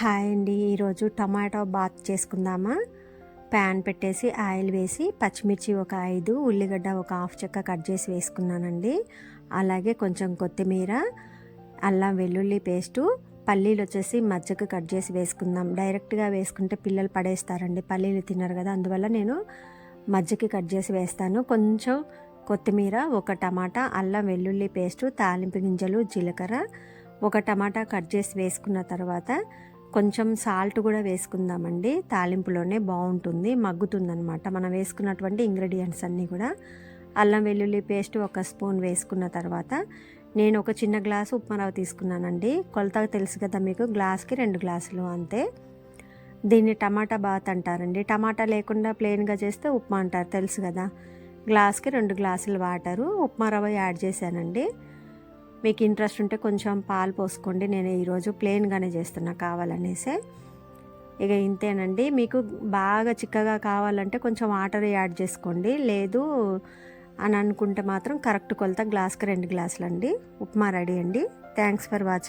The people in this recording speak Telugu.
హాయ్ అండి. ఈరోజు టమాటో బాత్ చేసుకుందామా. ప్యాన్ పెట్టేసి ఆయిల్ వేసి పచ్చిమిర్చి ఒక 5, ఉల్లిగడ్డ ఒక హాఫ్ చెక్క కట్ చేసి వేసుకున్నానండి. అలాగే కొంచెం కొత్తిమీర, అల్లం వెల్లుల్లి పేస్టు, పల్లీలు వచ్చేసి మజ్జిగ కట్ చేసి వేసుకుందాం. డైరెక్ట్గా వేసుకుంటే పిల్లలు పడేస్తారండి, పల్లీలు తిన్నారు కదా, అందువల్ల నేను మజ్జిగ కట్ చేసి వేస్తాను. కొంచెం కొత్తిమీర, ఒక టమాటా, అల్లం వెల్లుల్లి పేస్టు, తాలింపు గింజలు, జీలకర్ర, ఒక టమాటా కట్ చేసి వేసుకున్న తర్వాత కొంచెం సాల్ట్ కూడా వేసుకుందామండి. తాలింపులోనే బాగుంటుంది, మగ్గుతుందనమాట మనం వేసుకున్నటువంటి ఇంగ్రీడియంట్స్ అన్నీ కూడా. అల్లం వెల్లుల్లి పేస్ట్ ఒక స్పూన్ వేసుకున్న తర్వాత నేను ఒక చిన్న గ్లాసు ఉప్మా రవ్వ తీసుకున్నానండి. కొలత తెలుసు కదా మీకు, గ్లాస్కి 2 గ్లాసులు అంతే. దీన్ని టమాటా బాత్ అంటారండి. టమాటా లేకుండా ప్లెయిన్గా చేస్తే ఉప్మా అంటారు, తెలుసు కదా. గ్లాస్కి 2 గ్లాసులు వాటరు, ఉప్మా రవ్వ యాడ్ చేశానండి. మీకు ఇంట్రెస్ట్ ఉంటే కొంచెం పాలు పోసుకోండి. నేను ఈరోజు ప్లెయిన్గానే చేస్తున్నా కావాలనేసే. ఇక ఇంతేనండి. మీకు బాగా చిక్కగా కావాలంటే కొంచెం వాటర్ యాడ్ చేసుకోండి. లేదు అని అనుకుంటే మాత్రం కరెక్ట్ కొలత గ్లాస్కి 2 గ్లాసులు అండి. ఉప్మా రెడీ అండి. Thanks for watching.